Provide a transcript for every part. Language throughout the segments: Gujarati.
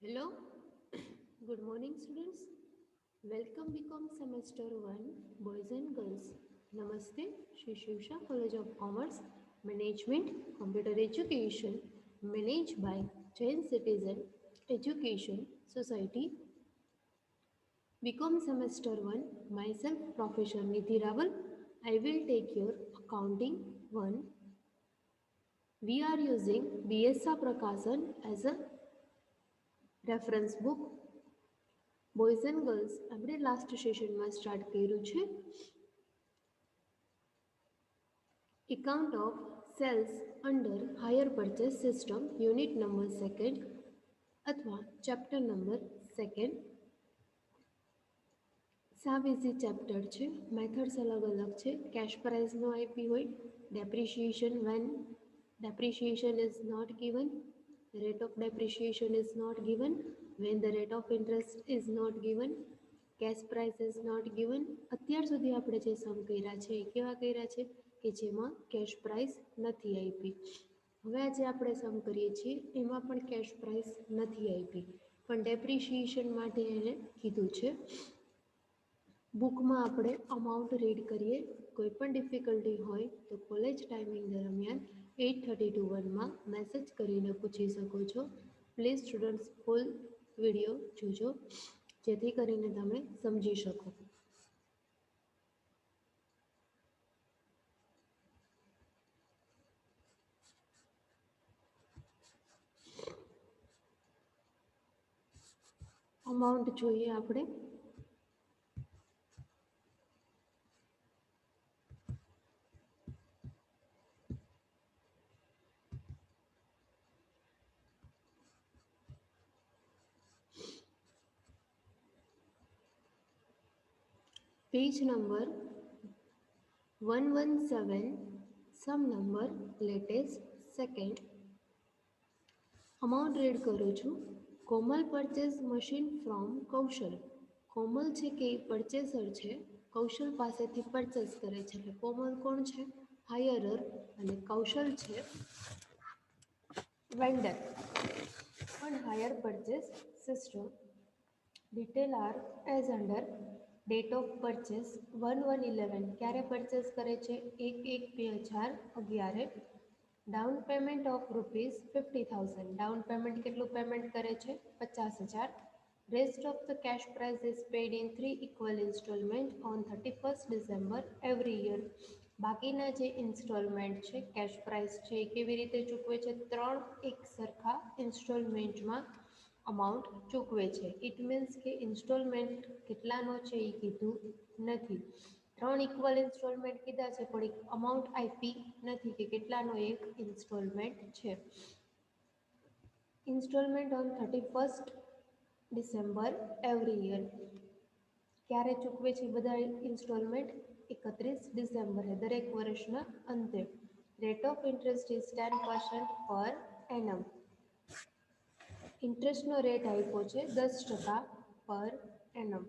Hello, good morning, students. Welcome BCom Semester 1, Boys and Girls. Namaste, Shri Shivsha College of Commerce, Management, Computer Education, managed by Jain Citizen Education Society. BCom Semester 1, myself, Professor Nidhi Raval. I will take your Accounting 1. We are using BSA Prakasan as a reference book. Boys and girls આપણે લાસ્ટ સેશનમાં સ્ટાર્ટ કર્યું છે account of sales under hire purchase system unit number second અથવા ચેપ્ટર નંબર સેકન્ડ. સાવ ઇઝી ચેપ્ટર છે. મેથડ્સ અલગ અલગ છે. કેશ પ્રાઇસનો આપી હોય, depreciation when depreciation is not given, rate of depreciation is not given, when the rate of interest is not given, cash price is not given. અત્યાર સુધી આપણે જે સમ કર્યા છે એ કેવા કર્યા છે કે જેમાં કેશ પ્રાઇસ નથી આપી. હવે આજે આપણે સમ કરીએ છીએ એમાં પણ કેશ પ્રાઇસ નથી આપી, પણ ડેપ્રિશિએશન માટે એને કીધું છે. બુકમાં આપણે અમાઉન્ટ રીડ કરીએ. કોઈ પણ ડિફિકલ્ટી હોય તો કોલેજ ટાઈમિંગ દરમિયાન 8:30 મેસેજ કરીને પૂછી શકો છો. પ્લીઝ સ્ટુડન્ટ્સ ફૂલ વિડીયો જોજો જેથી કરીને તમે સમજી શકો. અમાઉન્ટ જોઈએ આપણે. Page number 117, sum number latest second. Amount read કરું છું. Komal purchase machine from Kaushal. Komal છે કે એ પરચેસર છે, કૌશલ પાસેથી પરચેસ કરે છે. એટલે કોમલ કોણ છે? હાયરર. અને કૌશલ છે vendor. on hire purchase system. Detail are as under. Date of purchase 1/1/11. ક્યારે પરચેસ કરે છે? 1/1/2011. Down payment of ₹50,000. Down payment કેટલું પેમેન્ટ કરે છે? 50,000. Rest of the cash price is paid in 3 equal installment on 31st December every year. બાકીના જે ઇન્સ્ટોલમેન્ટ છે, કેશ પ્રાઇસ છે, એ કેવી રીતે ચૂકવે છે? 3 એક સરખા ઇન્સ્ટોલમેન્ટમાં અમાઉન્ટ ચૂકવે છે. ઇટ મીન્સ કે ઇન્સ્ટોલમેન્ટ કેટલાનો છે એ કીધું નથી. 3 ઇક્વલ ઇન્સ્ટોલમેન્ટ કીધા છે પણ અમાઉન્ટ આપી નથી કે કેટલાનો એક ઇન્સ્ટોલમેન્ટ છે. Installment on 31st December every year. ક્યારે ચૂકવે છે બધા ઇન્સ્ટોલમેન્ટ? 31 ડિસેમ્બરે, દરેક વર્ષના અંતે. Rate of interest is 10% per annum. ઇન્ટરેસ્ટનો rate આપ્યો છે 10% per annum.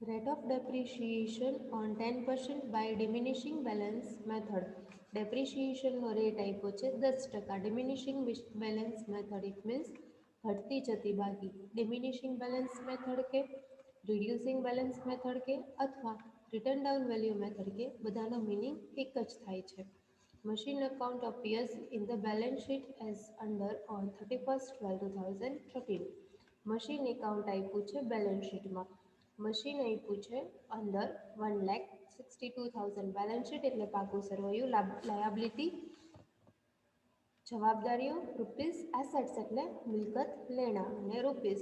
Rate of depreciation on 10% by diminishing balance method. ડેપ્રિશિએશનનો રેટ આપ્યો છે 10%. Diminishing balance method it means ઘટતી જતી બાકી. ડિમિનિશિંગ બેલેન્સ મેથડ કે રિડ્યુસિંગ બેલેન્સ મેથડ કે અથવા રિટર્ન ડાઉન વેલ્યુ મેથડ કે બધાનો મિનિંગ એક જ થાય છે. Machine account appears in the balance sheet as under on 31st/12/2013. Machine account આપ્યું છે બેલેન્સ શીટમાં. મશીન આપ્યું છે અંદર 1,62,000 બેલેન્સ શીટ એટલે પાકું સરવૈયું. લાયાબિલિટી જવાબદારીઓ રૂપીસ. એસેટ્સ એટલે મિલકત લેણા અને રૂપીસ.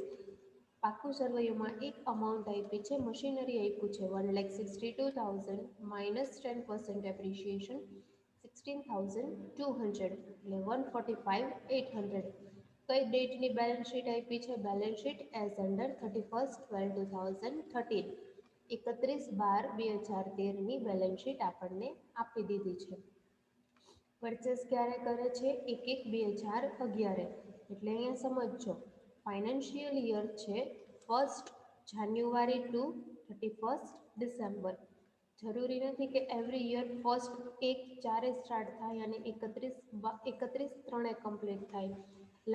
પાકું સરવૈયુંમાં એક અમાઉન્ટ આપી છે. મશીનરી આપ્યું છે 1,62,000 માઇનસ 10% ડેપ્રિશિએશન 16,200 એટલે 145,800. કઈ ડેટની બેલેન્સ શીટ આપી છે? Balance sheet as under 31/12/2013. 31/12/2013ની બેલેન્સ શીટ આપણને આપી દીધી છે. પરચેસ ક્યારે કરે છે? 1/1/2011. એટલે અહીંયા સમજો ફાઇનાન્શિયલ યર છે 1 જાન્યુઆરી ટુ 31 ડિસેમ્બર. જરૂરી નથી કે એવરી યર ફર્સ્ટ 1/4 સ્ટાર્ટ થાય અને 31/3 કમ્પ્લીટ થાય.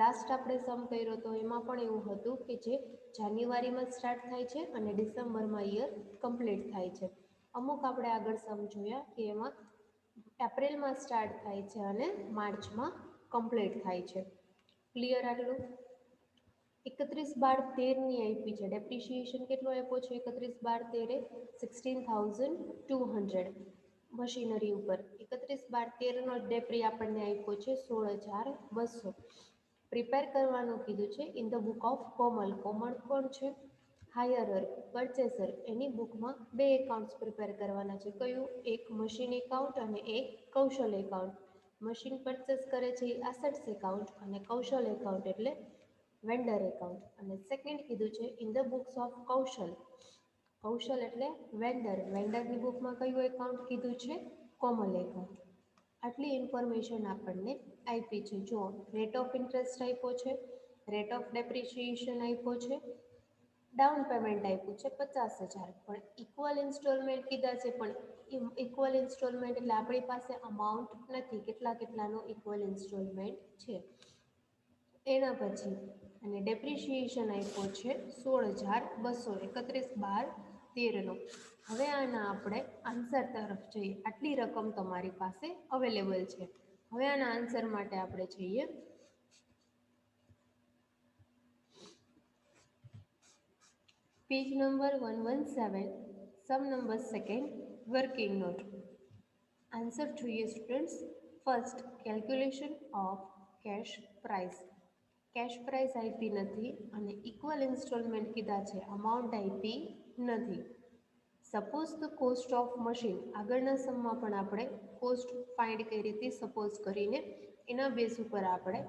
લાસ્ટ આપણે સમ કર્યો તો એમાં પણ એવું હતું કે જે જાન્યુઆરીમાં સ્ટાર્ટ થાય છે અને ડિસેમ્બરમાં યર કમ્પ્લીટ થાય છે. અમુક આપણે આગળ સમ જોયા કે એમાં એપ્રિલમાં સ્ટાર્ટ થાય છે અને માર્ચમાં કમ્પ્લીટ થાય છે. ક્લિયર આટલું? 31/12 આપી છે. ડેપ્રિશિએશન કેટલો આપ્યો છે? 31/13 16,200 મશીનરી ઉપર. 31/13 નો ડેપ્રી આપણને આપ્યો છે 16,200. પ્રિપેર કરવાનું કીધું છે ઇન ધ બુક ઓફ કોમલ. કોમલ કોણ છે? હાયરર, પરચેસર. એની બુકમાં બે એકાઉન્ટ્સ પ્રિપેર કરવાના છે. કયું? એક મશીન એકાઉન્ટ અને એક કૌશલ એકાઉન્ટ. મશીન પરચેસ કરે છે એ એસેટ્સ એકાઉન્ટ અને કૌશલ એકાઉન્ટ એટલે વેન્ડર એકાઉન્ટ. અને સેકન્ડ કીધું છે ઇન ધ બુક્સ ઓફ કૌશલ. કૌશલ એટલે વેન્ડર. વેન્ડરની બુકમાં કયું એકાઉન્ટ કીધું છે? કોમલ એકાઉન્ટ. આટલી ઇન્ફોર્મેશન આપણને આપી છે. જો રેટ ઓફ ઇન્ટરેસ્ટ આપ્યો છે, રેટ ઓફ ડેપ્રિશિએશન આપ્યો છે, ડાઉન પેમેન્ટ આપ્યું છે 50,000. પણ ઇક્વલ ઇન્સ્ટોલમેન્ટ કીધા છે, પણ ઇક્વલ ઇન્સ્ટોલમેન્ટ એટલે આપણી પાસે અમાઉન્ટ નથી કેટલાનું ઇક્વલ ઇન્સ્ટોલમેન્ટ છે. એના પછી અને ડેપ્રિશિએશન આપ્યો છે 16,200 31/12 હવે આના આપણે આન્સર તરફ જઈએ. આટલી રકમ તમારી પાસે અવેલેબલ છે. હવે આના આન્સર માટે આપણે જઈએ page number 117, sum number second, working note. Answer જોઈએ students. First, calculation of cash price. Cash price આપી નથી અને ઇક્વલ ઇન્સ્ટોલમેન્ટ કીધા છે, અમાઉન્ટ આપી નથી. Suppose the cost of machine. આગળના સમમાં પણ આપણે કોસ્ટ ફાઇન્ડ કરી હતી સપોઝ કરીને. એના બેઝ ઉપર આપણે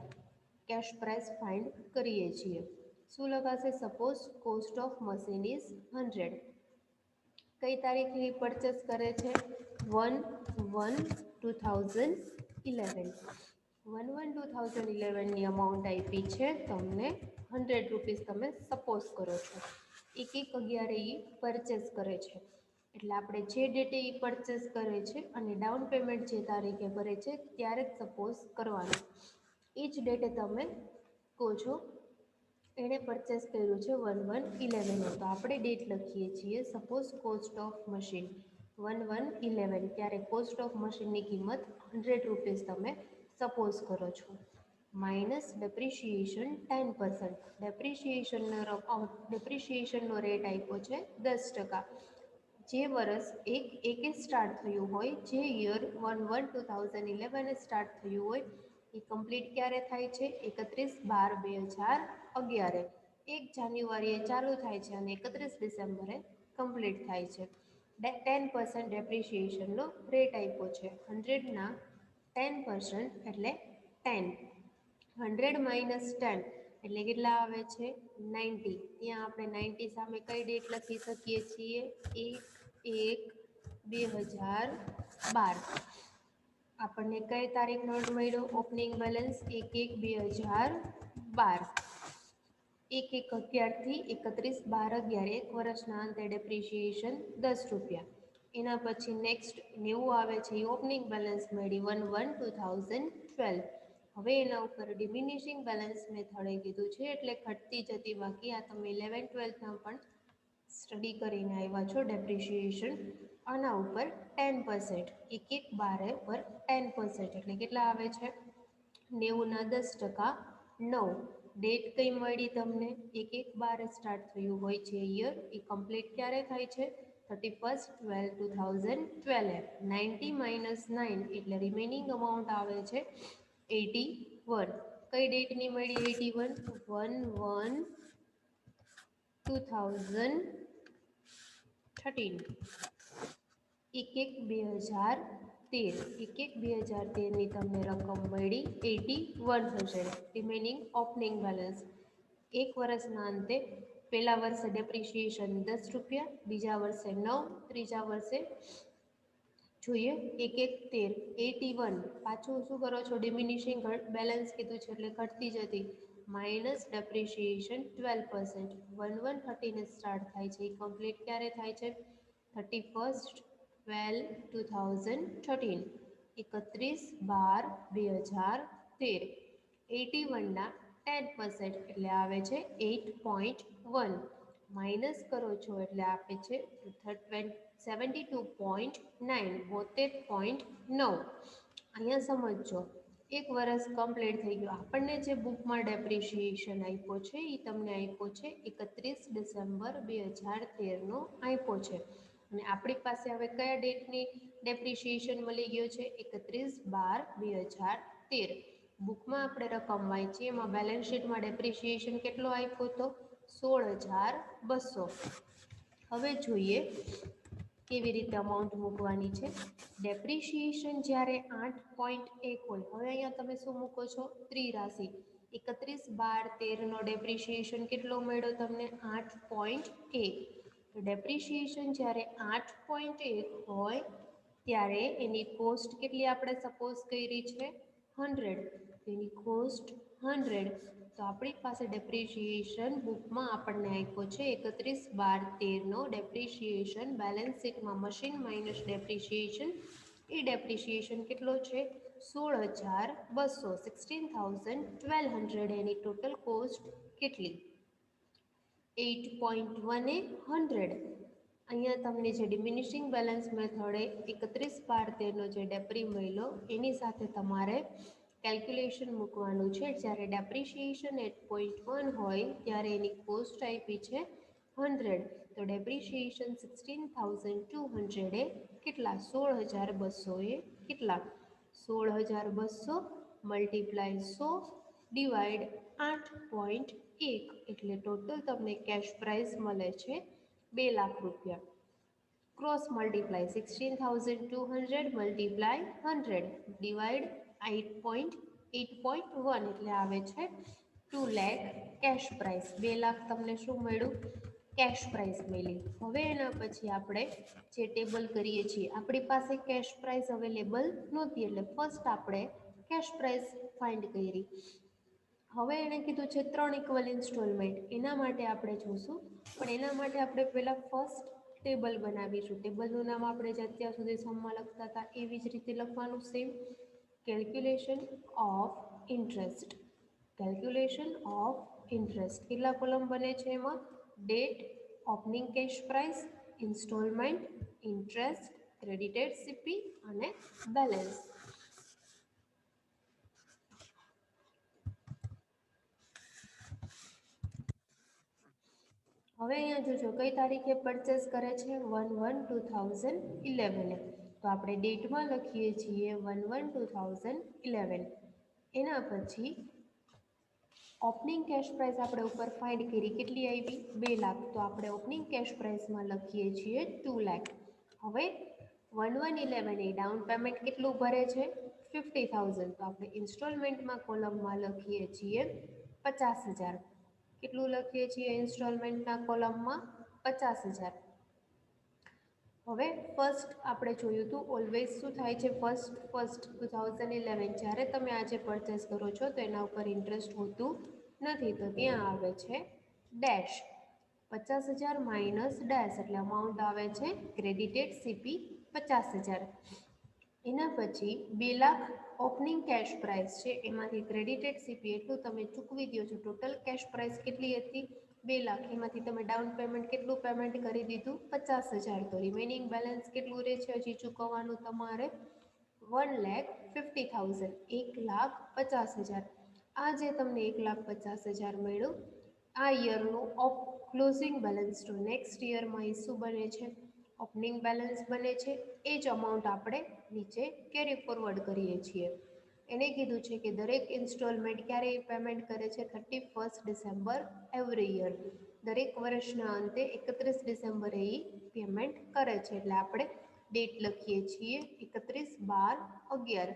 કેશ પ્રાઇસ ફાઇન્ડ કરીએ છીએ. શું લખાશે? Suppose cost of machine is 100. કઈ તારીખે પરચેસ કરે છે? 1/1/2011. 1/1/2011ની અમાઉન્ટ આપી છે તમને 100 રૂપીસ. તમે સપોઝ કરો છો. 1/1/11 એ પરચેસ કરે છે. એટલે આપણે જે ડેટે એ પરચેસ કરે છે અને ડાઉન પેમેન્ટ જે તારીખે ભરે છે ત્યારે જ સપોઝ કરવાનું. એ જ ડેટે તમે કહો છો એણે પરચેસ કર્યું છે 1/1/11. તો આપણે ડેટ લખીએ છીએ. Suppose cost of machine 1/1/11. ત્યારે કોસ્ટ ઓફ મશીનની કિંમત 100 રૂપીસ તમે સપોઝ કરો છો. Minus depreciation 10%. ડેપ્રિશિએશનનો રેટ આપ્યો છે 10%. જે વર્ષ એકે સ્ટાર્ટ થયું હોય, જે યર 1/1/2011 સ્ટાર્ટ થયું હોય એ કમ્પ્લીટ ક્યારે થાય છે? 31/12/2011. 1 જાન્યુઆરીએ ચાલુ થાય છે અને 31 ડિસેમ્બરે કમ્પ્લીટ થાય છે. 10% ડેપ્રિશિએશનનો રેટ આપ્યો છે. 100ના 10% એટલે 10. 100 માઇનસ 10 એટલે કેટલા આવે છે? 90. ત્યાં આપણે 90 સામે કઈ ડેટ લખી શકીએ છીએ? 1/1/2012. આપણને કઈ તારીખનો મળ્યો ઓપનિંગ બેલેન્સ? 1/1/2012. 1/1/11 થી 31/12/11. 1 વર્ષના અંતે ડેપ્રિશિએશન 10 રૂપિયા. એના પછી નેક્સ્ટ 90 આવે છે એ ઓપનિંગ બેલેન્સ મળી 1/1/2012. હવે એના ઉપર ડિમિનિશિંગ બેલેન્સ મેથડે કીધું છે એટલે ઘટતી જતી બાકી. આ તમે 11th-12thમાં પણ સ્ટડી કરીને આવ્યા છો. ડેપ્રિશિએશન આના ઉપર 10%. 1/1/12 પર 10% એટલે કેટલા આવે છે? 90ના 10%. 9. ડેટ કઈ મળી તમને? 1/1/12 સ્ટાર્ટ થયું હોય છે યર એ કમ્પ્લીટ ક્યારે થાય છે? 31/12/2012. 90 માઇનસ 9 એટલે રિમેનિંગ અમાઉન્ટ આવે છે 81. કઈ ડેટની મળી 81? 1/1/2013. 1/1/2013. 1/1/2013ની તમને રકમ મળી 8100. Remaining opening balance. એક વર્ષના અંતે પહેલા વર્ષે ડેપ્રિશિએશન 10 રૂપિયા, બીજા વર્ષે 9, ત્રીજા વર્ષે જોઈએ 1/1/13. 81. પાછું શું કરો છો? ડિમિનિશિંગ બેલેન્સ કીધું છે એટલે ઘટતી જતી. Minus depreciation 12%. 1/1/13 સ્ટાર્ટ થાય છે એ કમ્પ્લીટ ક્યારે થાય છે? 31 12/2013, 31/12/2013. 81ના 10% એટલે આવે છે 8.1, માઇનસ કરો છો એટલે આપે છે 72.9, 72.9. અહીંયા સમજો, એક વર્ષ કમ્પ્લીટ થઈ ગયું. આપણને જે બુકમાં ડેપ્રિશિએશન આપ્યો છે એ તમને આપ્યો છે 31 ડિસેમ્બર 2013નો આપ્યો છે. અને આપણી પાસે હવે કયા ડેટની ડેપ્રિશિએશન મળી ગયો છે? 31/12/2013. બુકમાં આપણે રકમ વાંચીએ એમાં બેલેન્સ શીટમાં ડેપ્રિશિએશન કેટલો આપ્યો હતો? 16,200. હવે જોઈએ કેવી રીતે અમાઉન્ટ મૂકવાની છે. ડેપ્રિશિએશન જ્યારે 8.1 હોય, હવે અહીંયા તમે શું મૂકો છો? ત્રિરાશિ. 31/12/13નો ડેપ્રિશિએશન કેટલો મળ્યો તમને? 8.1. તો ડેપ્રિશિએશન જ્યારે 8.1 હોય ત્યારે એની કોસ્ટ કેટલી આપણે સપોઝ કરી છે? 100. એની કોસ્ટ 100. તો આપણી પાસે ડેપ્રિશિએશન બુકમાં આપણને આપ્યો છે 31/12/13નો ડેપ્રિશિએશન. બેલેન્સ શીટમાં મશીન માઇનસ ડેપ્રિશિએશન, એ ડેપ્રિશિએશન કેટલો છે? 16,200, 16,1200. એની ટોટલ કોસ્ટ કેટલી? 8.1 એ 100. અહીંયા તમને જે ડિમિનિશિંગ બેલેન્સ મેથડે 31/12/13નો જે ડેપ્રી મળ્યો એની સાથે તમારે કેલ્ક્યુલેશન મૂકવાનું છે. જ્યારે ડેપ્રિશિએશન 8.1 હોય ત્યારે એની કોસ્ટ આપી છે 100. તો ડેપ્રિશિએશન 16,200 એ કેટલા? 16,200 એ કેટલા? 16,200 મલ્ટીપ્લાય 100 ડિવાઈડ 8.1 એટલે ટોટલ તમને કેશ પ્રાઇસ મળે છે 2 લાખ રૂપિયા. ક્રોસ મલ્ટીપ્લાય 16,200 મલ્ટીપ્લાય 100 ડિવાઈડ 8.1 એટલે આવે છે 2 લાખ કેશ પ્રાઇસ. 2 લાખ તમને શું મળ્યું? કેશ પ્રાઇસ મળી. હવે એના પછી આપણે જે ટેબલ કરીએ છીએ, આપણી પાસે કેશ પ્રાઇસ અવેલેબલ નહોતી એટલે ફર્સ્ટ આપણે કેશ પ્રાઇસ ફાઇન્ડ કરી. હવે એણે કીધું છે 3 ઇક્વલ ઇન્સ્ટોલમેન્ટ. એના માટે આપણે જોશું, પણ એના માટે આપણે પહેલાં ફર્સ્ટ ટેબલ બનાવીશું. ટેબલનું નામ આપણે જે અત્યાર સુધી સમમાં લખતા હતા એવી જ રીતે લખવાનું same. Calculation of interest. Calculation of interest કેટલા કોલમ બને છે એમાં? Date, opening cash price, instalment, interest, credited CP અને બેલેન્સ. હવે અહીંયા જોજો કઈ તારીખે પરચેસ કરે છે? 1/1/2011. તો આપણે ડેટમાં લખીએ છીએ 1/1/2011. એના પછી ઓપનિંગ કેશ પ્રાઇસ આપણે ઉપર ફાઇન્ડ કરી, કેટલી આવી? 2 લાખ. તો આપણે ઓપનિંગ કેશ પ્રાઇસમાં લખીએ છીએ 2 લાખ. હવે 1/1/11 એ ડાઉન પેમેન્ટ કેટલું ભરે છે? 50,000. તો આપણે ઇન્સ્ટોલમેન્ટમાં કોલમમાં લખીએ છીએ 50,000. કેટલું લખીએ છીએ ઇન્સ્ટોલમેન્ટના કોલમમાં? 50,000. હવે ફર્સ્ટ આપણે જોયું હતું ઓલવેઝ શું થાય છે? ફર્સ્ટ 2011 જ્યારે તમે આજે પરચેસ કરો છો તો એના ઉપર ઇન્ટરેસ્ટ હોતું નથી, તો ત્યાં આવે છે ડેશ. 50,000 માઇનસ ડેશ એટલે અમાઉન્ટ આવે છે ક્રેડિટેડ સીપી 50,000. એના પછી 2 લાખ ઓપનિંગ કેશ પ્રાઇસ છે, એમાંથી ક્રેડિટેડ સીપી એટલું તમે ચૂકવી દો છો. ટોટલ કેશ પ્રાઇસ કેટલી હતી? 2 લાખ. એમાંથી તમે ડાઉન પેમેન્ટ કેટલું પેમેન્ટ કરી દીધું? 50,000. તો રિમેનિંગ બેલેન્સ કેટલું રહે છે હજી ચૂકવવાનું તમારે? 1,50,000. 1,50,000. આ જે તમને 1,50,000 મળ્યું આ યરનું ક્લોઝિંગ બેલેન્સ. તો નેક્સ્ટ યરમાં એ શું બને છે? ઓપનિંગ બેલેન્સ બને છે. એ જ અમાઉન્ટ આપણે નીચે કેરી ફોરવર્ડ કરીએ છીએ. એને કીધું છે કે દરેક ઇન્સ્ટોલમેન્ટ ક્યારે પેમેન્ટ કરે છે? 31 ડિસેમ્બર એવરી યર. દરેક વર્ષના અંતે 31 ડિસેમ્બરે એ પેમેન્ટ કરે છે. એટલે આપણે ડેટ લખીએ છીએ 31/12/11.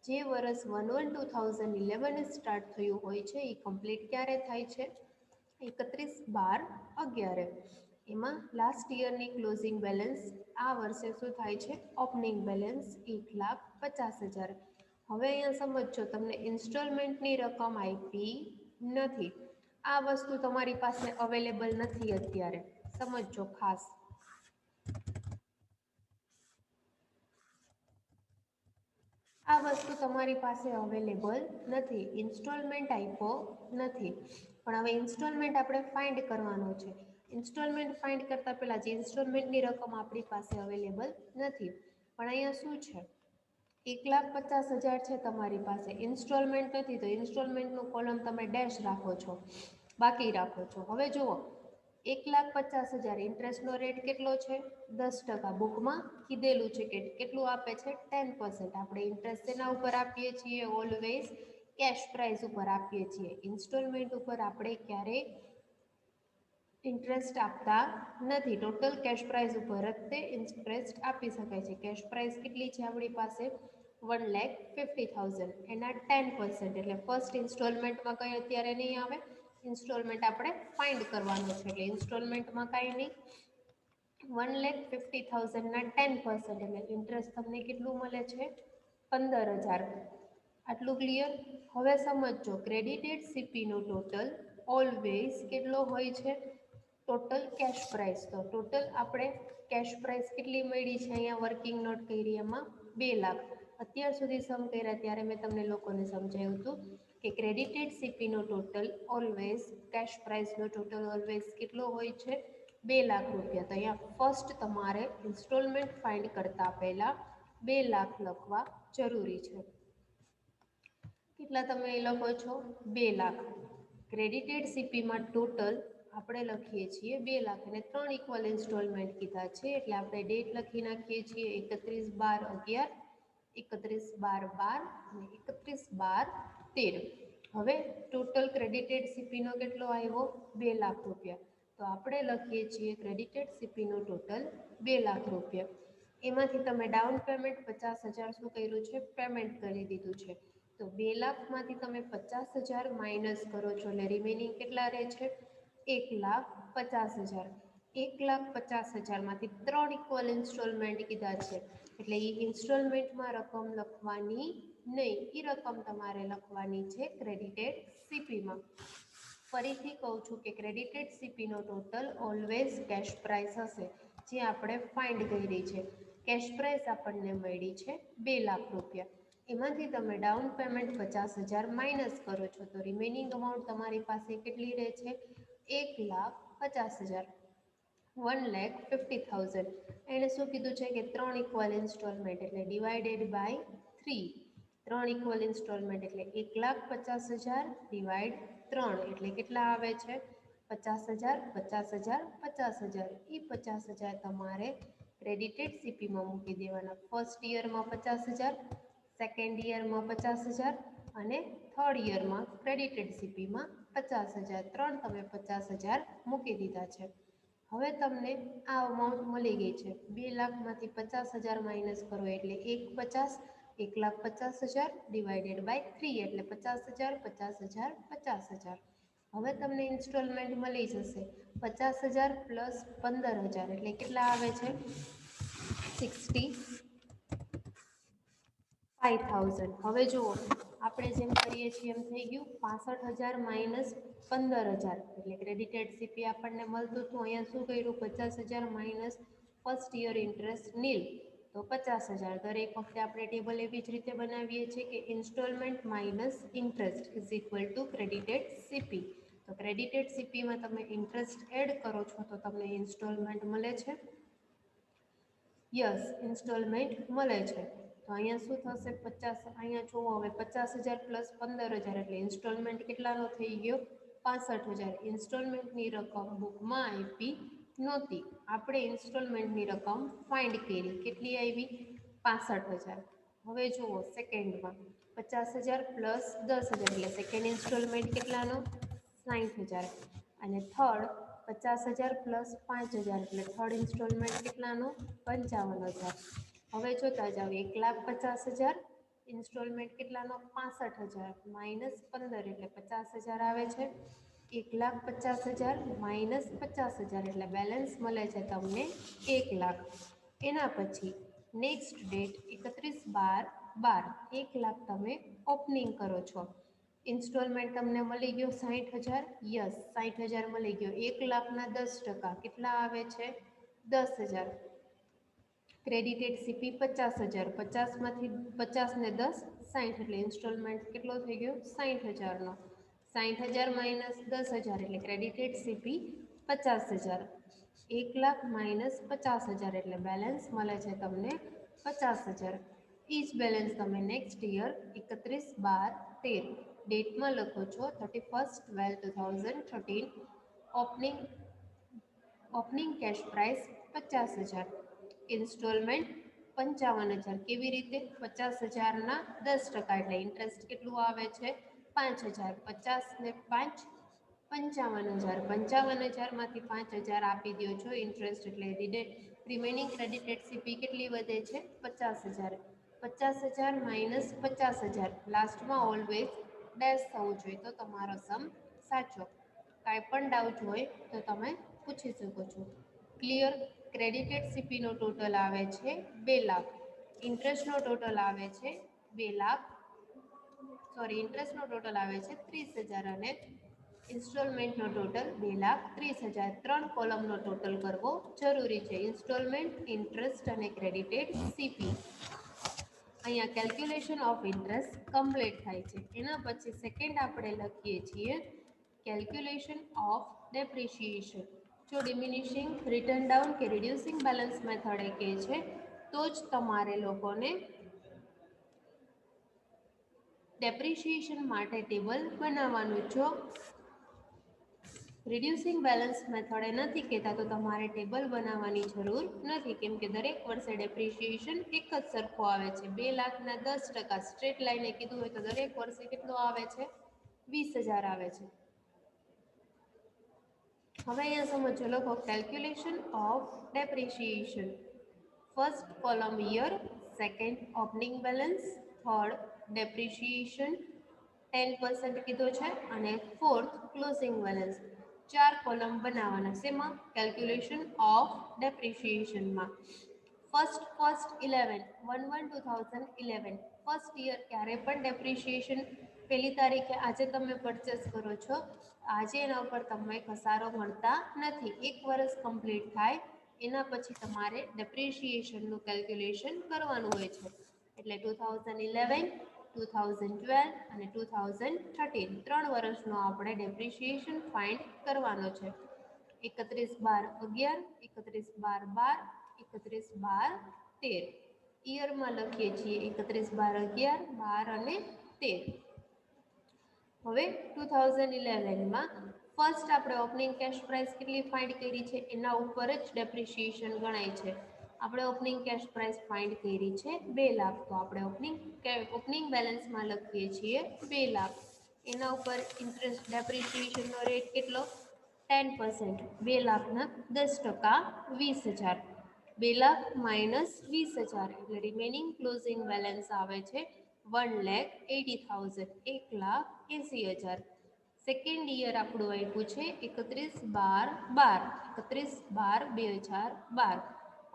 જે વર્ષ 1/1/2011 સ્ટાર્ટ થયું હોય છે એ કમ્પ્લીટ ક્યારે થાય છે? 31/12/11. એમાં લાસ્ટ યરની ક્લોઝિંગ બેલેન્સ આ વર્ષે શું થાય છે? Opening balance 1,50,000. હવે અહીંયા સમજો, તમને ઇન્સ્ટોલમેન્ટની રકમ આપી નથી. આ વસ્તુ તમારી પાસે અવેલેબલ નથી અત્યારે, સમજો ખાસ. આ વસ્તુ તમારી પાસે અવેલેબલ નથી, ઇન્સ્ટોલમેન્ટ આપ્યો નથી. પણ હવે ઇન્સ્ટોલમેન્ટ આપણે ફાઇન્ડ કરવાનો છે. ઇન્સ્ટોલમેન્ટ ફાઇન્ડ કરતાં પહેલાં જે ઇન્સ્ટોલમેન્ટની રકમ આપણી પાસે અવેલેબલ નથી. પણ અહીંયા શું છે, 1,50,000 છે તમારી પાસે, ઇન્સ્ટોલમેન્ટ નથી, તો ઇન્સ્ટોલમેન્ટનું કોલમ તમે ડેશ રાખો છો, બાકી રાખો છો. હવે જુઓ, 1,50,000 ઇન્ટરેસ્ટનો રેટ કેટલો છે? 10%. બુકમાં કીધેલું છે કે કેટલું આપે છે? 10%. આપણે ઇન્ટરેસ્ટ એના ઉપર આપીએ છીએ? ઓલવેઝ કેશ પ્રાઇસ ઉપર આપીએ છીએ. ઇન્સ્ટોલમેન્ટ ઉપર આપણે ક્યારેય ઇન્ટરેસ્ટ આપતા નથી. ટોટલ કેશ પ્રાઇસ ઉપર જ તે ઇન્ટરેસ્ટ આપી શકાય છે. કેશ પ્રાઇસ કેટલી છે આપણી પાસે? 1,50,000. એના 10%, એટલે ફર્સ્ટ ઇન્સ્ટોલમેન્ટમાં કંઈ અત્યારે નહીં આવે. ઇન્સ્ટોલમેન્ટ આપણે ફાઇન્ડ કરવાનું છે, એટલે ઇન્સ્ટોલમેન્ટમાં કાંઈ નહીં. 1,50,000 ના 10%, એટલે ઇન્ટરેસ્ટ તમને કેટલું મળે છે? 15,000. આટલું ક્લિયર? હવે સમજો, ક્રેડિટેડ સીપીનો ટોટલ ઓલવેઝ કેટલો હોય છે? Total cash price. તો ટોટલ આપણે કેશ પ્રાઇસ કેટલી મળી છે? અહીંયા વર્કિંગ નોટ કરી એમાં 2 લાખ. અત્યાર સુધી સમ કર્યા ત્યારે મેં તમને લોકોને સમજાવ્યું હતું કે ક્રેડિટેડ સીપીનો ટોટલ ઓલવેઝ, કેશ પ્રાઇસનો ટોટલ ઓલવેઝ કેટલો હોય છે? 2 લાખ રૂપિયા. તો અહીંયા ફર્સ્ટ તમારે ઇન્સ્ટોલમેન્ટ ફાઇન્ડ કરતા પહેલાં 2 લાખ લખવા જરૂરી છે. કેટલા તમે લખો છો? 2 લાખ. ક્રેડિટેડ સીપીમાં ટોટલ આપણે લખીએ છીએ 2 લાખ, અને 3 ઇક્વલ ઇન્સ્ટોલમેન્ટ કીધા છે, એટલે આપણે ડેટ લખી નાખીએ છીએ 31/12/11, 31/12/12 અને 31/12/13. હવે ટોટલ ક્રેડિટેડ સીપીનો કેટલો આવ્યો? 2 લાખ રૂપિયા. તો આપણે લખીએ છીએ ક્રેડિટેડ સીપીનો ટોટલ 2 લાખ રૂપિયા. એમાંથી તમે ડાઉન પેમેન્ટ 50,000 શું કર્યું છે? પેમેન્ટ કરી દીધું છે. તો 2 લાખમાંથી તમે 50,000 માઇનસ કરો છો, એટલે રિમેનિંગ કેટલા રહે છે? 1,50,000. 1,50,000માંથી 3 ઇક્વલ ઇન્સ્ટોલમેન્ટ કીધા છે, એટલે એ ઇન્સ્ટોલમેન્ટમાં રકમ લખવાની નહીં. એ રકમ તમારે લખવાની છે ક્રેડિટેડ સીપીમાં. ફરીથી કહું છું કે ક્રેડિટેડ સીપીનો ટોટલ ઓલવેઝ કેશ પ્રાઇસ હશે, જે આપણે ફાઇન્ડ કરી છે. કેશ પ્રાઇસ આપણને મળી છે 2 લાખ રૂપિયા. એમાંથી તમે ડાઉન પેમેન્ટ 50,000 માઇનસ કરો છો, તો રિમેનિંગ અમાઉન્ટ તમારી પાસે કેટલી રહે છે? 1,50,000. 1,50,000. એણે શું કીધું છે કે 3 ઇક્વલ ઇન્સ્ટોલમેન્ટ, એટલે ડિવાઇડેડ બાય 3. 3 ઇક્વલ ઇન્સ્ટોલમેન્ટ એટલે 1,50,000 ડિવાઇડ 3, એટલે કેટલા આવે છે? 50,000, 50,000, 50,000. એ 50,000 તમારે ક્રેડિટેડ સીપીમાં મૂકી દેવાના. ફર્સ્ટ યરમાં 50,000, સેકન્ડ યરમાં 50,000 અને થર્ડ યરમાં ક્રેડિટેડ સીપીમાં 50,000. 3 તમે 50,000 મૂકી દીધા છે. હવે તમને આ અમાઉન્ટ મળી ગઈ છે. 2 લાખમાંથી 50,000 માઇનસ કરો એટલે 1,50,000. 1,50,000 ડિવાઇડેડ બાય 3, એટલે 50,000, 50,000, 50,000. હવે તમને ઇન્સ્ટોલમેન્ટ મળી જશે 50,000 પ્લસ 15,000, એટલે કેટલા આવે છે? 65,000. હવે જુઓ, આપણે જેમ કરીએ છીએ એમ થઈ ગયું. 65,000 માઇનસ 15,000, એટલે ક્રેડિટેડ સીપી આપણને મળતું હતું. અહીંયા શું કર્યું? 50,000 માઇનસ ફર્સ્ટ યર ઇન્ટરેસ્ટ નીલ, તો 50,000. દરેક વખતે આપણે ટેબલ એવી જ રીતે બનાવીએ છીએ કે installment minus interest is equal to credited CP. તો ક્રેડિટેડ સીપીમાં તમે ઇન્ટરેસ્ટ એડ કરો છો તો તમને ઇન્સ્ટોલમેન્ટ મળે છે. યસ, ઇન્સ્ટોલમેન્ટ મળે છે. તો અહીંયા શું થશે? 50. અહીંયા જુઓ, હવે 50,000 પ્લસ 15,000, એટલે ઇન્સ્ટોલમેન્ટ કેટલાનો થઈ ગયો? 65,000. ઇન્સ્ટોલમેન્ટની રકમ બુકમાં આપી નહોતી, આપણે ઇન્સ્ટોલમેન્ટની રકમ ફાઇન્ડ કરી. કેટલી આવી? 65,000. હવે જુઓ, સેકન્ડમાં 50,000 પ્લસ 10,000, એટલે સેકન્ડ ઇન્સ્ટોલમેન્ટ કેટલાનો? 60,000. અને થર્ડ 50,000 પ્લસ 5,000, એટલે થર્ડ ઇન્સ્ટોલમેન્ટ કેટલાનો? 55,000. હવે જોતા જાઓ, 1,50,000 ઇન્સ્ટોલમેન્ટ કેટલાનો? 65,000 માઇનસ 15, એટલે 50,000 આવે છે. 1,50,000 માઇનસ 50,000, એટલે બેલેન્સ મળે છે તમને 1 લાખ. એના પછી નેક્સ્ટ ડેટ 31/12/12, 1 લાખ તમે ઓપનિંગ કરો છો. ઇન્સ્ટોલમેન્ટ તમને મળી ગયો 60,000. યસ, 60,000 મળી ગયો. 1 લાખના 10%, કેટલા આવે છે? 10,000. ક્રેડિટેડ સીપી 50,000, 50માંથી 50 ને 10 60, એટલે ઇન્સ્ટોલમેન્ટ કેટલો થઈ ગયો 60,000નો. 60,000 માઇનસ 10,000 એટલે ક્રેડિટેડ સીપી 50,000. 1,00,000 માઇનસ 50,000 એટલે બેલેન્સ મળે છે તમને 50,000. એ જ બેલેન્સ તમે નેક્સ્ટ યર 31/12/13 ડેટમાં લખો છો 31/12/2013. Opening cash price 50,000, instalment 55,000. કેવી રીતે? 50,000ના 10% એટલે ઇન્ટરેસ્ટ કેટલું આવે છે 5,000. 50 ને 5 55,000. 55,000માંથી 5,000 આપી દો છો ઇન્ટરેસ્ટ, એટલે રિમેનિંગ ક્રેડિટેડ સીપી કેટલી વધે છે 50,000. 50,000 માઇનસ 50,000, લાસ્ટમાં ઓલવેઝ ડેશ થવું જોઈએ તો તમારો સમ સાચો. કાંઈ પણ ડાઉટ હોય તો તમે પૂછી શકો છો. ક્લિયર? ક્રેડિટેડ સીપીનો ટોટલ આવે છે 2 લાખ, ઇન્ટરેસ્ટનો ટોટલ આવે છે 2 લાખ, ઇન્ટરેસ્ટનો ટોટલ આવે છે 30,000 અને ઇન્સ્ટોલમેન્ટનો ટોટલ 2,30,000. 3 કોલમનો ટોટલ કરવો જરૂરી છે, ઇન્સ્ટોલમેન્ટ, ઇન્ટરેસ્ટ અને ક્રેડિટેડ સીપી. અહીંયા કેલ્ક્યુલેશન ઓફ ઇન્ટરેસ્ટ કમ્પ્લીટ થાય છે. એના પછી સેકન્ડ આપણે લખીએ છીએ કેલ્ક્યુલેશન ઓફ ડેપ્રિશિએશન. જો ડિમિનિશિંગ, રિટર્ન ડાઉન કે રિડ્યુસિંગ બેલેન્સ મેથડ એ કહે છે તો જ તમારે લોકોને ડેપ્રિશિએશન માટે ટેબલ બનાવવાનું. જો રિડ્યુસિંગ બેલેન્સ મેથડ એ નથી કહેતા તો તમારે ટેબલ બનાવવાની જરૂર નથી, કેમ કે દરેક વર્ષે ડેપ્રિશિએશન એક જ સરખું આવે છે. 2,00,000ના 10% સ્ટ્રેટ લાઈને કીધું હોય તો દરેક વર્ષે કેટલો આવે છે 20,000 આવે છે. હવે અહીંયા સમજો, લખો calculation of depreciation. First column year, second opening balance, third depreciation 10% કીધો છે અને ફોર્થ ક્લોઝિંગ બેલેન્સ. 4 કોલમ બનાવવાના. શેમાં? કેલ્ક્યુલેશન ઓફ ડેપ્રિશિએશનમાં. ફર્સ્ટ 11/1/2011 ફર્સ્ટ યર ક્યારે પણ ડેપ્રિશિએશન પહેલી તારીખે આજે તમે પરચેસ કરો છો, આજે એના ઉપર તમને ઘસારો મળતા નથી. 1 વર્ષ કમ્પ્લીટ થાય એના પછી તમારે ડેપ્રિશિએશનનું કેલ્ક્યુલેશન કરવાનું હોય છે. એટલે 2011, 2012 અને 2013 3 વર્ષનો આપણે ડેપ્રિશિએશન ફાઇન્ડ કરવાનો છે. 31/12/11, 31/12/12, 31/12/13. યરમાં લખીએ છીએ 31/12/11, 12 અને 13. હવે 2011માં ફર્સ્ટ આપણે ઓપનિંગ કેશ પ્રાઇસ કેટલી ફાઇન્ડ કરી છે એના ઉપર જ ડેપ્રિશિએશન ગણાય છે. આપણે ઓપનિંગ કેશ પ્રાઇસ ફાઇન્ડ કરી છે 2 લાખ, તો આપણે ઓપનિંગ બેલેન્સમાં લખીએ છીએ 2 લાખ. એના ઉપર ઇન્ટરેસ્ટ ડેપ્રિશિએશનનો રેટ કેટલો 10%. 2 લાખના 10% 20,000. 2 લાખ માઇનસ 20,000 એટલે રિમેનિંગ ક્લોઝિંગ બેલેન્સ આવે છે 1,80,000, 1,80,000. સેકન્ડ યર આપણું આપ્યું છે 31/12/12, 31/12/2012.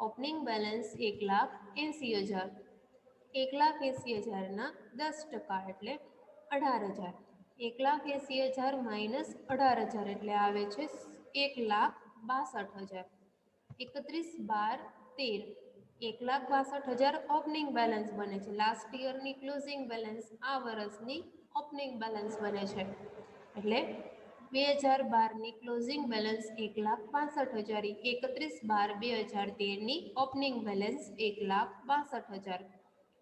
Opening balance 1,80,000. 1,80,000ના 10% એટલે 18,000. 1,80,000 માઇનસ 18,000 એટલે આવે છે 1,62,000. 31/12/13 1,62,000 ઓપનિંગ બેલેન્સ બને છે. લાસ્ટ યરની ક્લોઝિંગ બેલેન્સ આ વર્ષની ઓપનિંગ બેલેન્સ બને છે. એટલે 2012ની ક્લોઝિંગ બેલેન્સ 1,62,000, 31/12/2013ની ઓપનિંગ બેલેન્સ 1,62,000.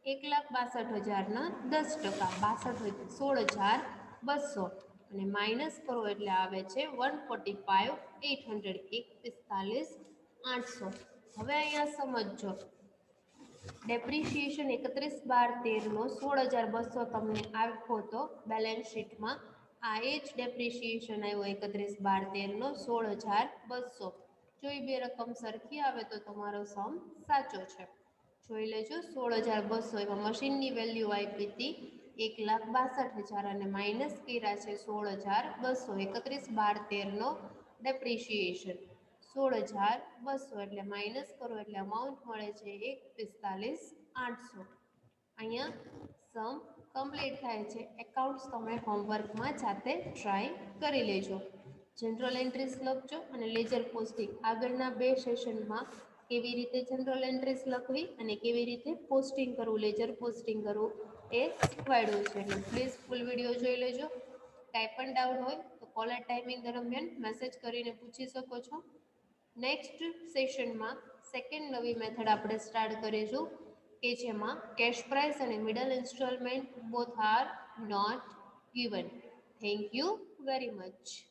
1,62,000ના 10% 16,200 અને માઇનસ કરો એટલે આવે છે 145,800, 145,800. હવે અહીંયા સમજો, ડેપ્રિશિએશન 31/12/13નો 16,200 તમને આપ્યો હતો બેલેન્સ શીટમાં. આ એ જ ડેપ્રિશિએશન આવ્યો 31/12/13નો 16,200. જો એ બે રકમ સરખી આવે તો તમારો સમ સાચો છે. જોઈ લેજો, 16,200 એમાં મશીનની વેલ્યુ આપી હતી 1,62,000 અને માઇનસ કર્યા છે 16,200. 31/12/13નો ડેપ્રિશિએશન 16,200 એટલે માઇનસ કરો એટલે અમાઉન્ટ મળે છે 1,45,800. અહીંયા સમ કમ્પ્લીટ થાય છે. એકાઉન્ટ્સ તમે હોમવર્કમાં જાતે ટ્રાય કરી લેજો. જનરલ એન્ટ્રીઝ લખજો અને લેજર પોસ્ટિંગ આગળના 2 સેશનમાં કેવી રીતે જનરલ એન્ટ્રીઝ લખવી અને કેવી રીતે પોસ્ટિંગ કરવું, લેજર પોસ્ટિંગ કરવું એ શીખવાડ્યું છે. એટલે પ્લીઝ ફૂલ વિડીયો જોઈ લેજો. કાંઈ પણ ડાઉટ હોય તો કોલર ટાઈમિંગ દરમિયાન મેસેજ કરીને પૂછી શકો છો. નેક્સ્ટ સેશનમાં સેકન્ડ નવી મેથડ આપણે સ્ટાર્ટ કરીશું કે જેમાં કેશ પ્રાઇસ અને middle installment both are not given. Thank you very much.